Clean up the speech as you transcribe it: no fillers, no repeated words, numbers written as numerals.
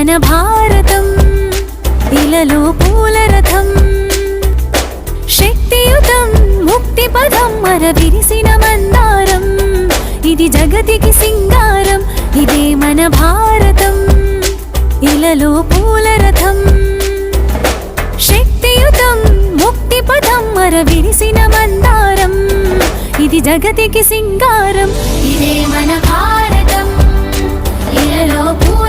మన భారతం ఇలలో పూల రథం శక్తియుతం ముక్తి పదం మర విరిసిన మందారం ఇది జగతికి సింగారం ఇదే మన భారతం ఇలలో పూల రథం శక్తియుతం ముక్తి పదం మర విరిసిన మందారం ఇది జగతికి సింగారం ఇదే మన భారతం ఇలలో పూల